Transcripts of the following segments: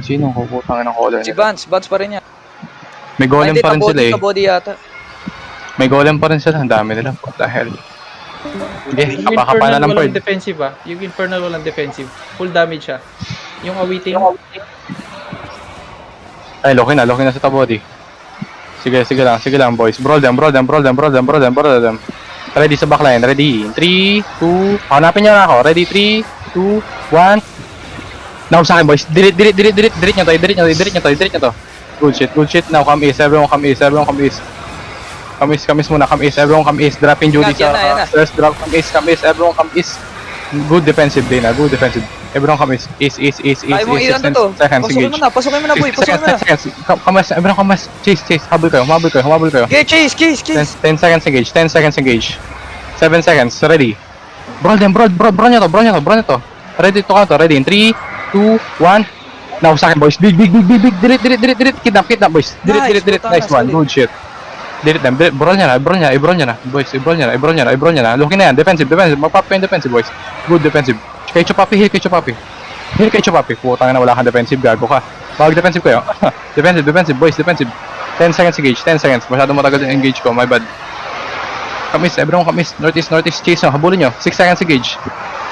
Sinong puputangin ng caller Si nila? Vance pa rin yan. May golem pa rin sila eh. Body yata. May golem pa rin sila. Ang dami nila. What the hell? Sige, Yung kapakapa na Infernal lang walang Ferd. defensive ah. Yung Infernal walang defensive. Full damage siya. Yung awiting. Ay, loki na sa tabody. Sige lang boys. Brawl them. Ready sa backline. Ready. 3, 2, hanapin niyo na ako. Ready, 3, 2, 1. Now sa akin boys. Dirit nyo to. Good shit. Now come east. Everyone come east. Come east muna. Everyone come east. Drop in Judy Yan na. sa first drop. Come east. Everyone come east. Good defensive, Dana. Good defensive. Everyone come east. East. Kaya mo ilan to. Seconds engage. Pasukin mo na boy. Seconds. Come east. Everyone come east. Chase. Habol kayo. Okay, chase. 10 seconds engage. 7 seconds. Ready. Brawl nyo to. Ready to count. Ready in 3, 2, 1. Now sa akin boys. Big. Dirit. Kidnap boys. Dirit. Nice one. Good shit. Dirit them. Brawl nyo na. Boys, i-brawl nyo na. Looking na yan. Defensive. Magpap kayo yung defensive boys. Good defensive. Heal kay Chupapi. Putang na wala kang defensive. Gago ka. Bawag defensive kayo. Defensive boys. 10 seconds engage. 10 seconds. Masyado matagal yung engage ko. My bad. Kamis. Everyone kamis. Northeast. Chase nyo. Habulin nyo. 6 seconds engage.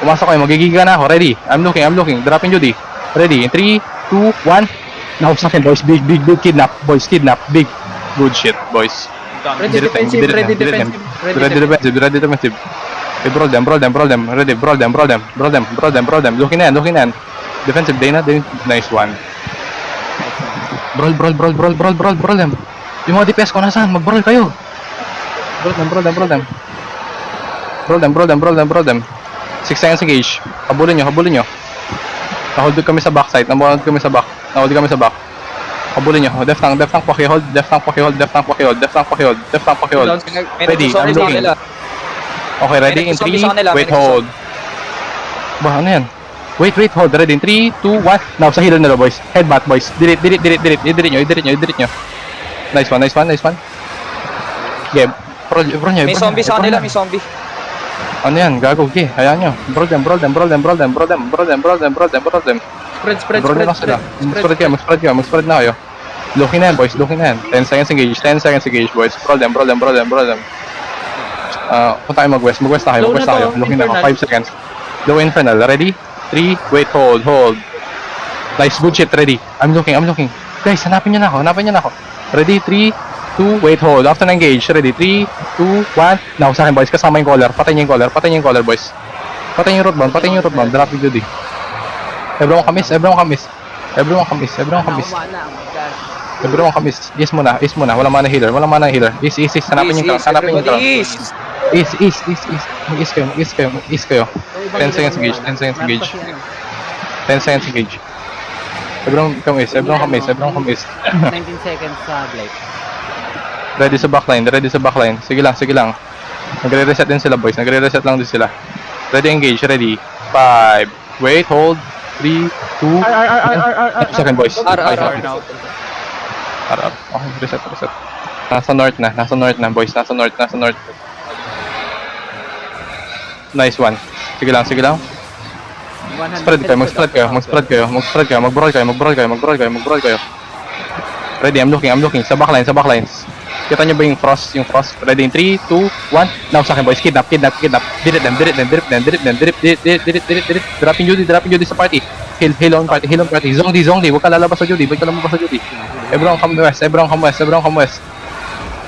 Pumasok kayo. Magigiga na ako. Ready. I'm looking. Drop in Judy. Ready. In 3, 2, 1. Now sa akin boys. Big. Kidnap. Boys. Big. Good shit boys. Ready defensive. Ready defensive. Okay, brawl them. Ready, brawl them. Looking na yan. Defensive, Dana. Nice one. Brawl them. Yung mga DPS ko nasaan? Mag-brawl kayo. Brawl them. 6 seconds engage. Habulin nyo. Nahold kami sa backside. Nahold kami sa back. Habulin nyo. Def tank pakihold. Ready, I'm looking. Okay, ready in 3, wait, hold. Ba, ano yan? Wait, hold. Ready in 3, 2, 1. Now, sa healer nila, boys. Headbutt, boys. Dirit nyo. Nice one. Okay, bro nyo. May zombie sa kanila, may zombie. Ano yan? Gago, okay. Hayaan nyo. Brawl them. Spread. Brawl lang sila. Mag-spread na kayo. Looking na yan, boys. 10 seconds engage, boys. Brawl them. Punta kayo mag-west na kayo. Looking na ako. 5 seconds. Low infernal. Ready? 3, wait, hold. Nice, good shit. Ready. I'm looking. Guys, hanapin nyo na ako. Ready? 3, 2, wait, hold. After na engage. Ready? 3, 2, 1. Now, sa akin, boys. Kasama yung collar. Patayin yung collar, boys. Patayin yung rootbound. Drop yung Judy. Everyone kamis. Yes muna. Wala mana healer. East. Hanapin yung crown. East kayo. 10 seconds engage. Everyone come east. 19 seconds sa Blake. Ready sa backline. Sige lang. Nagre-reset din sila, boys. Ready, engage. Ready. 5. Wait, hold. 3, 2. Second, boys. R now. R. Okay, reset. Nasa north na, boys. Nasa north. Nice one. Sige lang. Mag-spread kayo. Mag-brawl kayo. Ready, I'm looking. Sa backlines. Kita nyo ba yung frost? Ready in 3, 2, 1. Now sa akin, boys. Kidnap. Dirit them. Drop in Judy sa party. Heal on party. Zongdi. Huwag ka lalabas sa Judy. Everyone come west.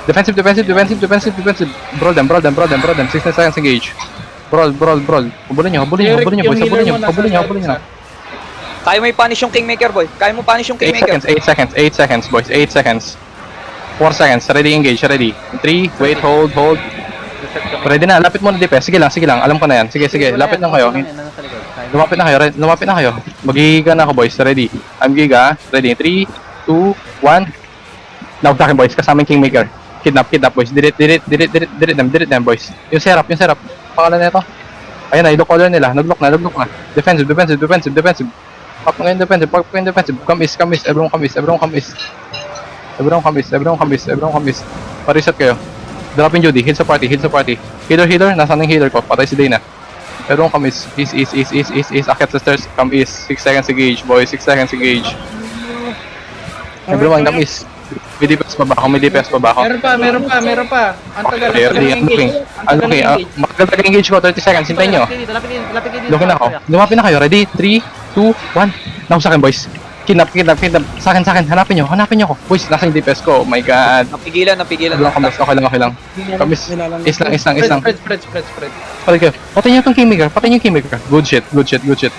Defensive. Brawl them. 16 seconds engage. Brawl. Habulin nyo, boys. Habulin nyo. Kaya mo i-punish yung Kingmaker, boy. 8 seconds, boys. 8 seconds. 4 seconds. Ready, engage. Ready. 3, wait, hold. Ready na. Lapit mo na DPS. Sige lang. Alam ko na yan. Sige. Lapit lang kayo. Lumapit na kayo. Magigiga na ako, boys. Ready. I'm giga. Ready. 3, 2, 1. Now, sa akin, boys. Kasama yung Kingmaker. Kidnap, boys. Dirit them, boys. Yung serap. Pangalan na ito. Ayan na, i-lock collar nila. Nag-lock na. Defensive. Pop ngayon defensive. Come east. Everyone come east. Pa-reset kayo. Drop in Judy. Heal sa party. Healer. Nasaan yung healer ko? Patay si Dana. Everyone come east. East. Akit sa stairs. Come east. 6 seconds engage, boys. 6 seconds engage. Everyone come east. May DPS pa ba ako? May DPS pa ba ako? Meron pa. Ang tagal. Okay, ready. I'm looking. Matagal engage ko. 30 seconds. Hintayin nyo. Lapit dito. Looking na ako. Lumapit na kayo. Ready? 3, 2, 1. Now sa akin, boys. Kidnap. Sa akin. Hanapin nyo ako. Boys, nasa yung DPS ko. Oh my god. Napigilan. Everyone come east. Okay lang. Come east. Is lang. Spread. Patay kayo. Patay niyo itong Kingmaker. Good shit.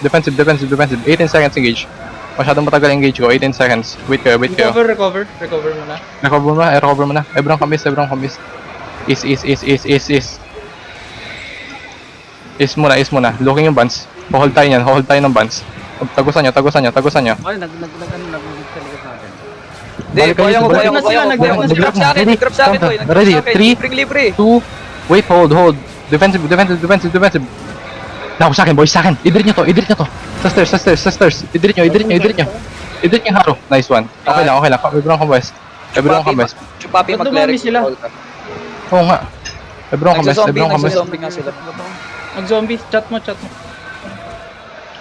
Defensive. 18 seconds engage. Masyadong matagal engage ko. 18 seconds. Wait kayo. Recover mo na. Recover mo na. Everyone come east. Is muna. Looking yung buns. Hold tayo ng buns. Tagusan nyo. Ay, nagsalika sa akin. Hindi, kaya ko. Nag-drop sa akin, boy. Ready? 3, Libre. 2, wait, hold. Defensive. Now, sa akin, boys, sa akin. Idrit nyo to. Sa stairs. Idrit nyo yung haro. Nice one. Okay lang. Everyone come west. Chupapi Ba't mag-cleric. dumami sila? Oo nga. Everyone come west. Nagsazombie nga sila. Mag-zombie. Chat mo.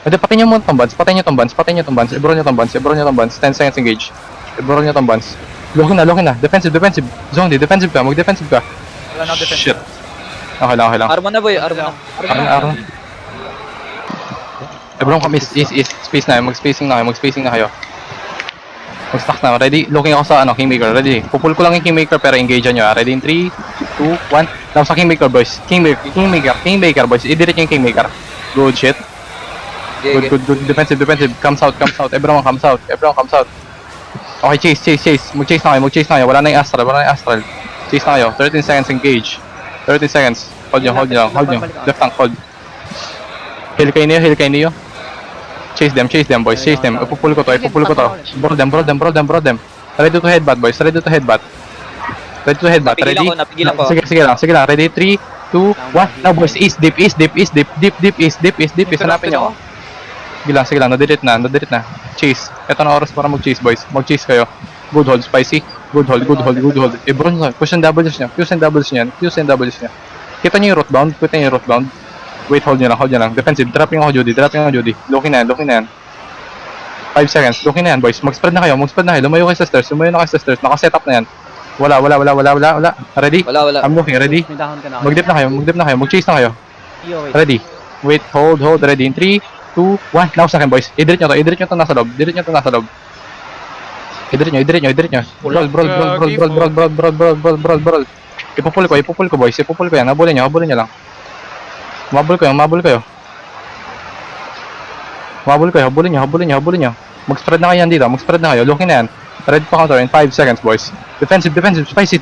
Pwede, patay nyo muna tong buns. Ibro nyo tong buns. 10 seconds engage. Ibro nyo tong buns. Looking na. Defensive. Zombie, defensive ka. Mag-defensive ka. Wala na defense. Shit. Okay lang. Arma na, boy. Arma na. Aron. Everyone come east. Space na kayo. Mag-spacing na kayo. Mag-stack na. Ready? Looking ako sa Kingmaker. Ready? Pupul ko lang yung Kingmaker pero engage nyo. Ready in 3, 2, 1. Now sa Kingmaker, boys. Kingmaker, boys. Idirit yung Kingmaker. Good shit. Good. Defensive. Comes out. Everyone comes out. Okay, chase. Mag-chase na kayo. Wala na yung astral. Chase na kayo. 13 seconds engage. 30 seconds. Hold nyo. Left tank, hold. Heal kayo niyo. Chase them, boys. Chase them. Ipupul ko to. Broad them. Ready to headbutt, boys. Ready? Napigilan ko. Sige lang. Ready? 3, 2, 1. Now, boys. East, deep. Hanapin nyo. Sige lang. Nadirit na. Chase. Ito na oras para mag-chase, boys. Mag-chase kayo. Good hold, spicy. Good hold. Bron nyo. Push and doubles nyo. Kita nyo yung rootbound. Wait, hold nyo lang. Defensive. Dropping ako, Judy. Looking na yan. 5 seconds. Looking na yan, boys. Mag-spread na kayo. Lumayo kayo sa stairs. Naka-set up na yan. Wala. Ready? Wala. I'm looking. Ready? May dahon ka na. Mag-dip na kayo. Mag-chase na kayo. Wait. Ready? Wait, hold. Ready? In 3, 2, 1. Now sa akin, boys. Idrit nyo to nasa loob. Idrit nyo. Brawl. Ipupul ko, boys. Yan. Habulin nyo lang. Mabul kayo. Habulin nyo. Mag-spread na kayo dito. Looking na yan. Ready to counter in 5 seconds, boys. Defensive. Spicy.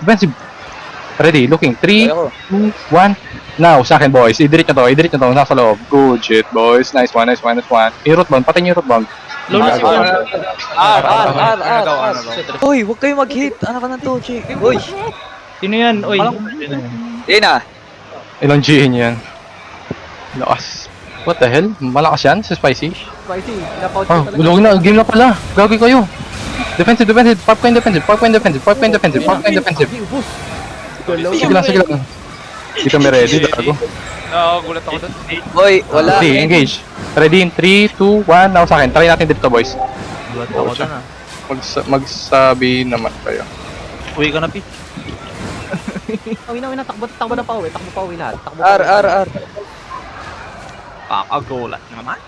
Ready? Looking. 3, 2, 1. Now, sa akin, boys. Idrit nyo to. Nasa loob. Good shit, boys. Nice one. Yung rootbound. Patay nyo yung rootbound. Lawless R. Uy, huwag kayo mag-hit. Anak ka ng Tochi. Uy. Sino yan? Oy. Yan na. Ilang G yan? Lakas. What the hell? Malakas yan? Si Spicy? Spicy. Napouch Ah, ka talaga. gulong na. Game na pala. Gagawin kayo. Defensive. 5 point defensive. Sige lang. Hindi kami ready, dago. Gulat ako doon. Boy, wala. Ready, engage. Ready in 3, 2, 1. Now sa akin. Try natin dito, boys. Gulat ako doon Magsabi naman kayo. Uwi ka na, Pi. Uwi na. Takbo na pa uwi. Takbo pa uwi lahat. R. Kakagulat naman.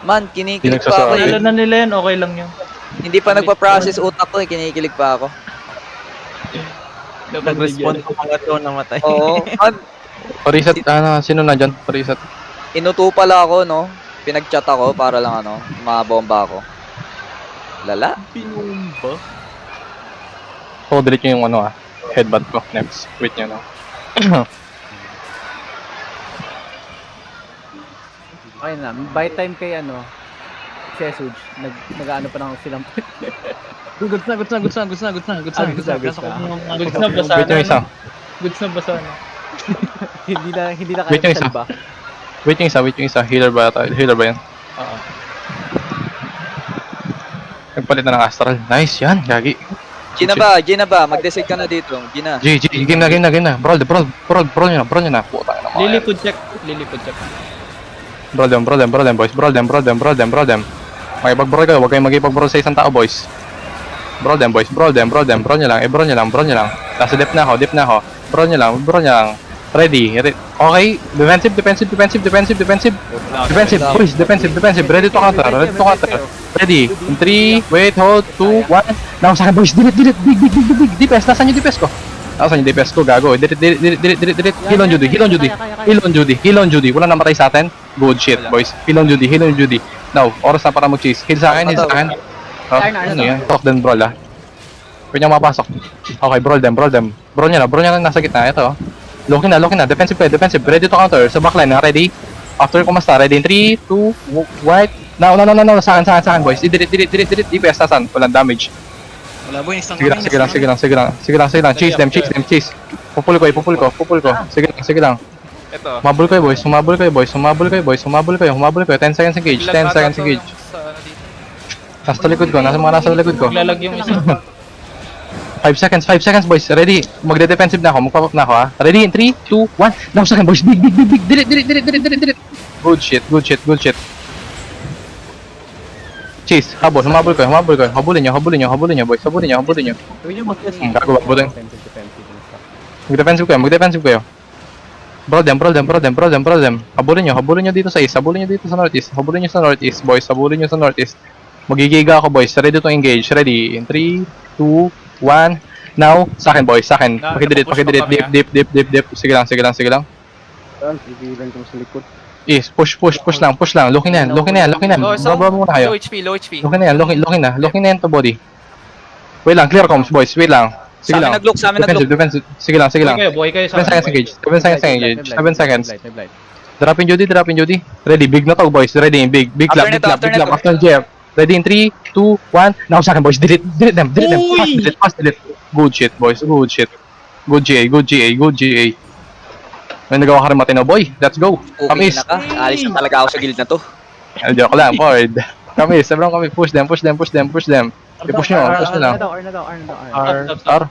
Man, kinikilig Hindi pa ako Nalo eh. na nila yan. Okay lang yun. Hindi pa nagpa-process utak ko eh. Kinikilig pa ako. Nag-respond ko mga to namatay. Oo. Man, Reset, sino na dyan? Reset. inuto pala ako, no? Pinag-chat ako para lang, mabomba ako. Lala. Pinumba. So, delete nyo yung headband ko. Next. Wait nyo, no? Okay na. By time kay Sesuj. Nag-ano pa lang silang. Goods na. Goods na, basa Wait nyo isa. Goods na basa na. Hindi na Wait kaya yung isa. salba. Wait yung isa. Healer ba yan? Oo. Nagpalit na ng Astral. Nice yan. Gagi. Gina ba? Mag-decide ka na dito. Gina. Game na. Brawl nyo na. Puta na. Lilipod check. Brawl them, boys. Brawl them. Makipag-brawl kayo, huwag kayong magipag-brawl sa isang tao, boys. Brawl them, boys. Brawl nyo lang. Brawl nyo lang. Nasa dip na ako. Brawl nyo lang. Ready. Okay. Defensive. Boys, defensive. Ready to counter. Ready. In 3, wait, hold, 2, 1. Now sa akin, boys. Delete. Big. DPS. Nasaan yung DPS ko? Gago. Delete. Heal on Judy. Wala namatay sa atin. Good shit, boys. Heal on Judy. Now, oras na para mag-chase. Heal sa akin. Oh, ano yan? Talk din, brawl, ah. Pwede nyo mapasok. Okay, brawl them. Brawl nyo lang nasa gitna. Ito, oh. Loki na. Defensive. Ready to counter. Sa backline, ha? Ready? After kumasta. Ready in 3, 2, white. Now. Sa akin, boys. Delete. DPS, nasan? Walang damage. Wala boy, isang Sige lang. Chase them. Pupul ko. Sige lang. Ito. Humabol kayo, boys. 10 seconds engage. Nasa likod ko. Maglalag yung isa. 5 seconds, boys. Ready? Magde-defensive na ako. Magpapap na ako, ha. Ready? In 3, 2, 1. Now sa akin, boys. Big. Delete. Good shit. Chase. Humabol ko. Habulin nyo, boys. Habulin nyo. Gago ba? Habulin. Mag-defensive kayo. Brawl them. Habulin nyo dito sa east. Habulin nyo sa northeast, boys. Magigiga ako, boys. Ready to engage. Ready? In 3, 2, 1. Now, sa akin, boys. Pakidelete. Dip. Sige lang. Yes, push lang. Lokin na yan. Baba muna kayo. Low HP. Lokin na yan to body. Wait lang, clear comms, boys. Wait lang. Sige lang. Sa amin nag-look. Defensive. Sige lang. Buhay kayo sa 7 seconds engage. 7 seconds. Light. Drop in Judy. Ready, big na to, boys. Ready, big clap. After Jeff. Ready in 3, 2, 1. Now sa akin, boys. Delete them. Fast delete. Good shit, boys. Good GA. May nagawa ka rin matino, boy. Let's go. Okay Kamis. na ka. Alis na talaga ako sa guild na to. Joke lang, Ford. Kamis, sobrang kami. Push them. I-push nyo lang. R na daw. R.